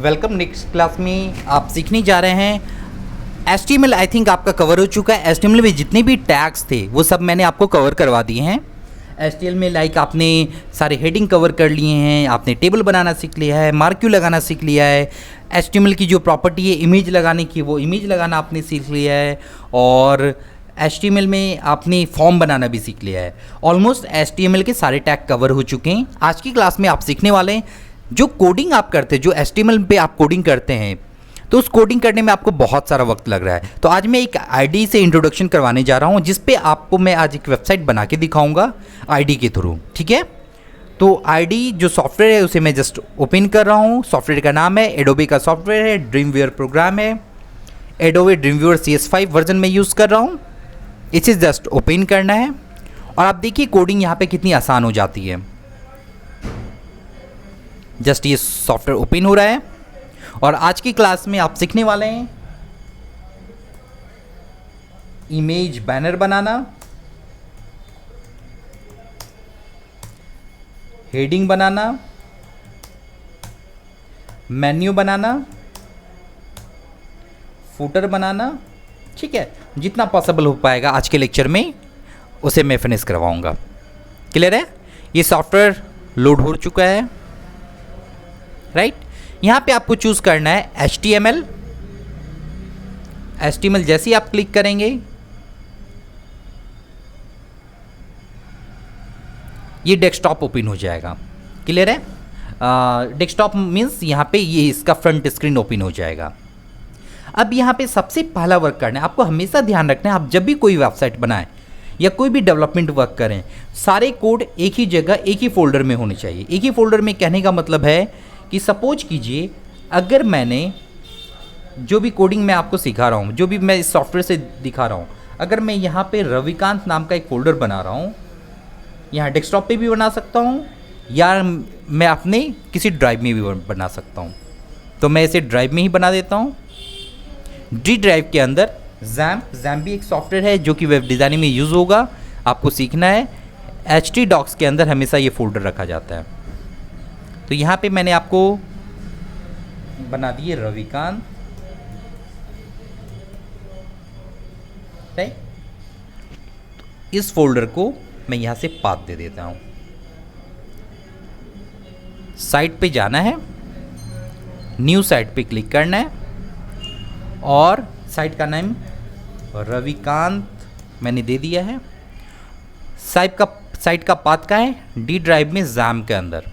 Welcome. Next class में आप सीखने जा रहे हैं HTML। आई थिंक आपका कवर हो चुका है। HTML में जितने भी टैग्स थे वो सब मैंने आपको कवर करवा दिए हैं। HTML में लाइक आपने सारे हेडिंग कवर कर लिए हैं, आपने टेबल बनाना सीख लिया है, मार्क्यू लगाना सीख लिया है, HTML की जो प्रॉपर्टी है इमेज लगाने की वो इमेज लगाना आपने सीख लिया है, और HTML में आपने फॉर्म बनाना भी सीख लिया है। ऑलमोस्ट HTML के सारे टैग कवर हो चुके हैं। आज की क्लास में आप सीखने वाले हैं जो कोडिंग आप करते हैं, जो HTML पे आप कोडिंग करते हैं, तो उस कोडिंग करने में आपको बहुत सारा वक्त लग रहा है। तो आज मैं एक आईडी से इंट्रोडक्शन करवाने जा रहा हूँ, जिस पे आपको मैं आज एक वेबसाइट बना के दिखाऊंगा आईडी के थ्रू। ठीक है, तो आईडी जो सॉफ्टवेयर है उसे मैं जस्ट ओपन कर रहा हूँ। सॉफ्टवेयर का नाम है एडोबे का सॉफ्टवेयर है, ड्रीमवीवर प्रोग्राम है, एडोबे ड्रीमवीवर CS5 वर्जन में यूज़ कर रहा हूँ। इसे जस्ट ओपन करना है और आप देखिए कोडिंग यहाँ पे कितनी आसान हो जाती है। जस्ट ये सॉफ्टवेयर ओपन हो रहा है और आज की क्लास में आप सीखने वाले हैं इमेज बैनर बनाना, हेडिंग बनाना, मेन्यू बनाना, फुटर बनाना। ठीक है, जितना पॉसिबल हो पाएगा आज के लेक्चर में उसे मैं फिनिश करवाऊंगा। क्लियर है? ये सॉफ्टवेयर लोड हो चुका है। राइट, यहाँ पे आपको चूज करना है HTML। HTML जैसे ही आप क्लिक करेंगे ये डेस्कटॉप ओपन हो जाएगा। क्लियर है? डेस्कटॉप मीन्स यहाँ पे ये इसका फ्रंट स्क्रीन ओपन हो जाएगा। अब यहाँ पे सबसे पहला वर्क करना है, आपको हमेशा ध्यान रखना है, आप जब भी कोई वेबसाइट बनाएं या कोई भी डेवलपमेंट वर्क करें, सारे कोड एक ही जगह एक ही फोल्डर में होने चाहिए। एक ही फोल्डर में कहने का मतलब है कि सपोज कीजिए अगर मैंने जो भी कोडिंग मैं आपको सिखा रहा हूँ, जो भी मैं इस सॉफ्टवेयर से दिखा रहा हूँ, अगर मैं यहाँ पे रविकांत नाम का एक फ़ोल्डर बना रहा हूँ, यहाँ डेस्कटॉप पे भी बना सकता हूँ या मैं अपने किसी ड्राइव में भी बना सकता हूँ। तो मैं इसे ड्राइव में ही बना देता हूँ। डी ड्राइव के अंदर जैम्प भी एक सॉफ्टवेयर है जो कि वेब डिज़ाइनिंग में यूज़ होगा, आपको सीखना है। HTDocs के अंदर हमेशा ये फोल्डर रखा जाता है। तो यहाँ पे मैंने आपको बना दिए रविकांत। राइट, इस फोल्डर को मैं यहाँ से पाथ दे देता हूँ। साइट पे जाना है, न्यू साइट पे क्लिक करना है और साइट का नाम रविकांत मैंने दे दिया है। साइट का पाथ का है डी ड्राइव में जैम के अंदर।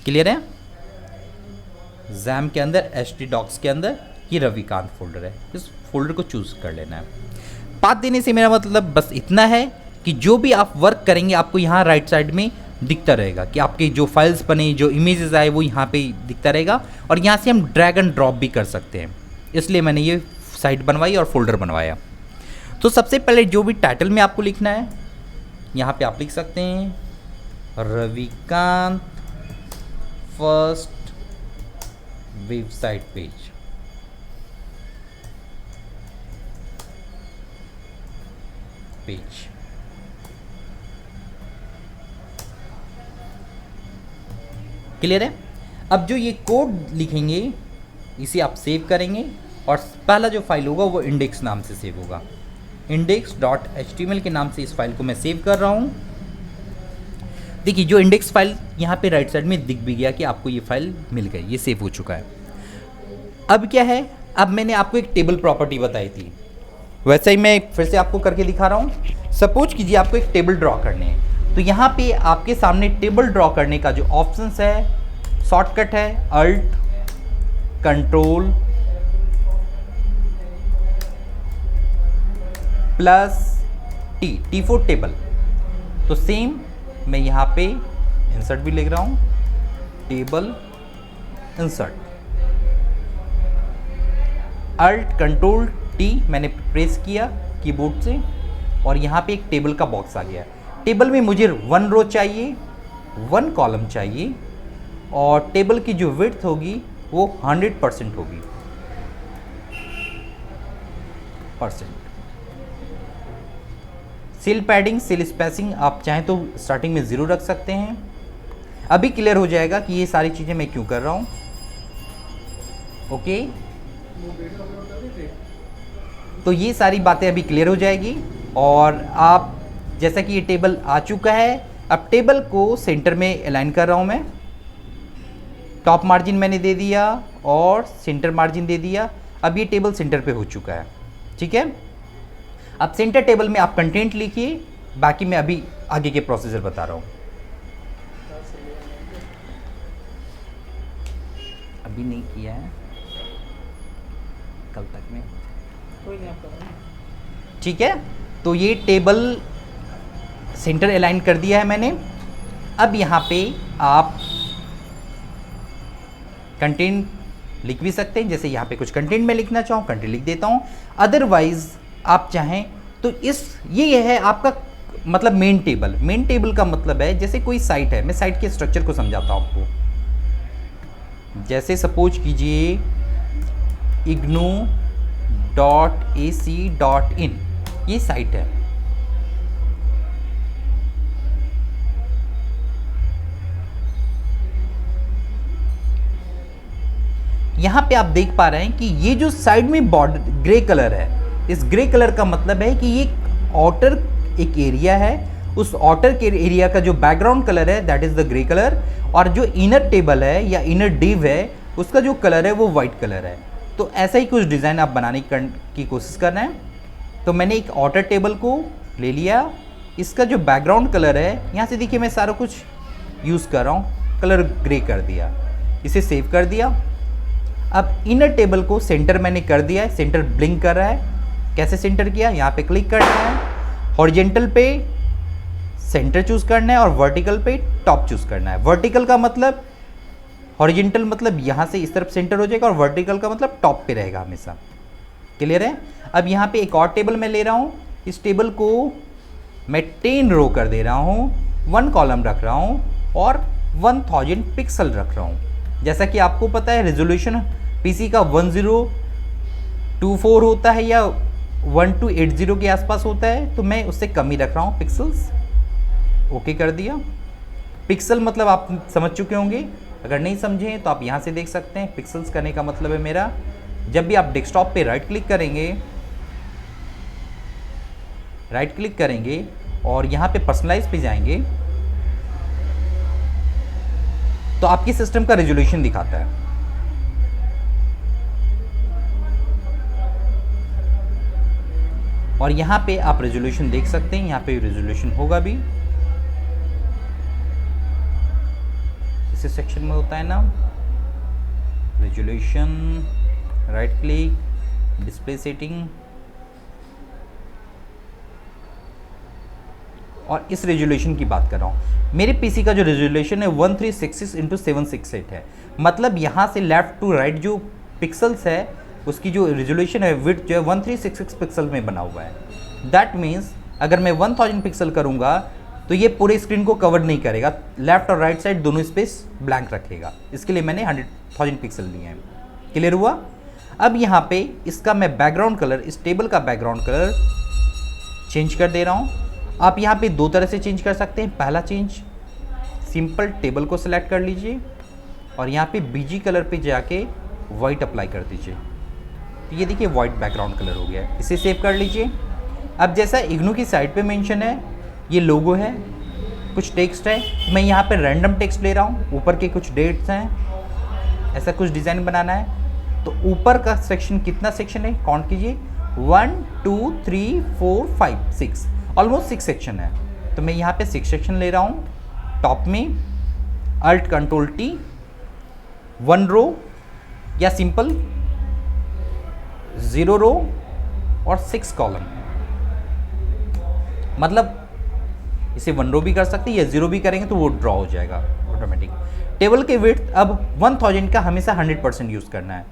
क्लियर है? जैम के अंदर HTDocs के अंदर ये रविकांत फोल्डर है, इस फोल्डर को चूज कर लेना है। पाथ देने से मेरा मतलब बस इतना है कि जो भी आप वर्क करेंगे आपको यहाँ राइट साइड में दिखता रहेगा कि आपके जो फाइल्स बने, जो इमेजेस आए वो यहाँ पे दिखता रहेगा, और यहाँ से हम ड्रैग एंड ड्रॉप भी कर सकते हैं। इसलिए मैंने ये साइट बनवाई और फोल्डर बनवाया। तो सबसे पहले जो भी टाइटल में आपको लिखना है यहाँ पे आप लिख सकते हैं Ravikant first website page. Clear है? अब जो ये कोड लिखेंगे इसे आप सेव करेंगे और पहला जो फाइल होगा वो इंडेक्स नाम से सेव होगा। index.html के नाम से इस फाइल को मैं सेव कर रहा हूँ। देखिए जो इंडेक्स फाइल यहाँ पे राइट साइड में दिख भी गया कि आपको ये फाइल मिल गई, ये सेव हो चुका है। अब क्या है, अब मैंने आपको एक टेबल प्रॉपर्टी बताई थी, वैसे ही मैं फिर से आपको करके दिखा रहा हूँ। सपोज कीजिए आपको एक टेबल ड्रॉ करने है, तो यहाँ पे आपके सामने टेबल ड्रॉ करने का जो ऑप्शंस है, शॉर्टकट है Alt Control +T for table. तो सेम मैं यहाँ पे इंसर्ट भी लिख रहा हूँ, table insert. Alt Control T मैंने प्रेस किया कीबोर्ड से और यहाँ पे एक टेबल का बॉक्स आ गया। टेबल में मुझे 1 रो चाहिए, 1 कॉलम चाहिए, और टेबल की जो विड्थ होगी वो 100% होगी। सेल पैडिंग, सेल स्पेसिंग आप चाहें तो स्टार्टिंग में 0 रख सकते हैं। अभी क्लियर हो जाएगा कि ये सारी चीज़ें मैं क्यों कर रहा हूँ। ओके, तो ये सारी बातें अभी क्लियर हो जाएगी। और आप जैसा कि ये टेबल आ चुका है, अब टेबल को सेंटर में अलाइन कर रहा हूँ मैं। टॉप मार्जिन मैंने दे दिया और सेंटर मार्जिन दे दिया। अब ये टेबल सेंटर पे हो चुका है, ठीक है। अब सेंटर टेबल में आप कंटेंट लिखिए, बाकी मैं अभी आगे के प्रोसीजर बता रहा हूँ। अभी नहीं किया है, कल तक में, कोई नहीं आपका। ठीक है। तो ये टेबल सेंटर अलाइन कर दिया है मैंने। अब यहाँ पे आप कंटेंट लिख भी सकते हैं, जैसे यहाँ पे कुछ कंटेंट मैं लिखना चाहूँ, कंटेंट लिख देता हूँ। अदरवाइज आप चाहें तो ये है आपका मतलब मेन टेबल। मेन टेबल का मतलब है जैसे कोई साइट है, मैं साइट के स्ट्रक्चर को समझाता हूँ आपको। जैसे सपोज कीजिए ignou.ac.in ये साइट है। यहां पे आप देख पा रहे हैं कि ये जो साइड में बॉर्डर ग्रे कलर है, इस ग्रे कलर का मतलब है कि ये आउटर एक एरिया है। उस आउटर के एरिया का जो बैकग्राउंड कलर है that is the grey colour, और जो इनर टेबल है या इनर डिव है उसका जो कलर है वो वाइट कलर है। तो ऐसा ही कुछ डिज़ाइन आप बनाने की कोशिश कर रहे हैं। तो मैंने एक आउटर टेबल को ले लिया, इसका जो बैकग्राउंड कलर है यहाँ से देखिए मैं सारा कुछ यूज़ कर रहा हूँ, कलर ग्रे कर दिया, इसे सेव कर दिया। अब इनर टेबल को सेंटर मैंने कर दिया है, सेंटर ब्लिंक कर रहा है। कैसे सेंटर किया, यहाँ पे क्लिक करना है, हॉरिजेंटल पे सेंटर चूज करना है और वर्टिकल पे टॉप चूज करना है। वर्टिकल का मतलब, हॉरिजेंटल मतलब यहाँ से इस तरफ सेंटर हो जाएगा और वर्टिकल का मतलब टॉप पे रहेगा हमेशा। क्लियर है। अब यहाँ पे एक और टेबल मैं ले रहा हूँ, इस टेबल को मैं 10 रो कर दे रहा हूँ, 1 कॉलम रख रहा हूँ और 1000 पिक्सल रख रहा हूँ। जैसा कि आपको पता है रेजोल्यूशन पीसी का 1024 होता है या 1280 के आसपास होता है, तो मैं उससे कम ही रख रहा हूँ पिक्सल्स। ओके कर दिया। पिक्सल मतलब आप समझ चुके होंगे, अगर नहीं समझे तो आप यहाँ से देख सकते हैं। पिक्सल्स करने का मतलब है मेरा, जब भी आप डेस्कटॉप पे राइट क्लिक करेंगे और यहाँ पे पर्सनलाइज पे जाएंगे तो आपके सिस्टम का रेजोल्यूशन दिखाता है। और यहाँ पे आप रेजोल्यूशन देख सकते हैं, यहाँ पे रेजोल्यूशन होगा भी, इसी सेक्शन में होता है ना resolution, right click, display setting, और इस रेजोल्यूशन की बात कर रहा हूँ। मेरे पीसी का जो रेजोल्यूशन है 1366x768 है, मतलब यहाँ से लेफ्ट टू राइट जो पिक्सल्स है उसकी जो रेजोल्यूशन है विड्थ जो है 1366 पिक्सल में बना हुआ है। दैट मीन्स अगर मैं 1000 पिक्सल करूँगा तो ये पूरे स्क्रीन को कवर नहीं करेगा, लेफ्ट और राइट साइड दोनों स्पेस ब्लैंक रखेगा। इसके लिए मैंने 1000 पिक्सल लिए हैं। क्लियर हुआ। अब यहाँ पे इसका मैं बैकग्राउंड कलर, इस टेबल का बैकग्राउंड कलर चेंज कर दे रहा हूँ। आप यहाँ पे दो तरह से चेंज कर सकते हैं। पहला चेंज, सिंपल टेबल को सिलेक्ट कर लीजिए और यहाँ पे बीजी कलर पे जाके वाइट अप्लाई कर दीजिए। तो ये देखिए वाइट बैकग्राउंड कलर हो गया है, इसे सेव कर लीजिए। अब जैसा इग्नू की साइड पे मेंशन है, ये लोगो है, कुछ टेक्स्ट है, मैं यहाँ पे रैंडम टेक्स्ट ले रहा हूँ, ऊपर के कुछ डेट्स हैं, ऐसा कुछ डिज़ाइन बनाना है। तो ऊपर का सेक्शन कितना सेक्शन है काउंट कीजिए, 1 2 3 4 5 6, ऑलमोस्ट 6 सेक्शन है। तो मैं यहाँ पे 6 सेक्शन ले रहा हूँ। टॉप में अल्ट कंट्रोल टी, 1 रो या सिंपल 0 रो और 6 कॉलम, मतलब इसे 1 रो भी कर सकते हैं या 0 भी करेंगे तो वो ड्रॉ हो जाएगा ऑटोमेटिक। टेबल के विड्थ अब 1000 का हमेशा 100% यूज़ करना है,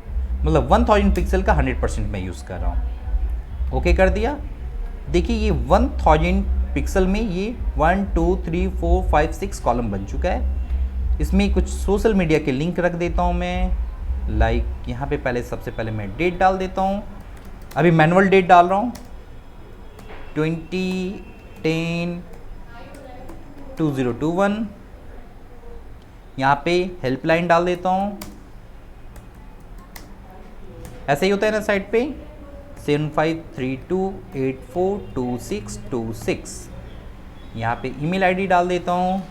मतलब 1000 पिक्सल का 100% मैं यूज़ कर रहा हूँ। ओके कर दिया। देखिए ये 1000 पिक्सल में ये 1 2 3 4 5 6 कॉलम बन चुका है। इसमें कुछ सोशल मीडिया के लिंक रख देता हूँ मैं, लाइक यहाँ पे पहले सबसे पहले मैं डेट डाल देता हूँ। अभी मैनुअल डेट डाल रहा हूँ 2010-2021। यहाँ पे हेल्पलाइन डाल देता हूँ ऐसा ही होता है ना साइड पे 7532842626। यहाँ पे ईमेल आईडी डाल देता हूँ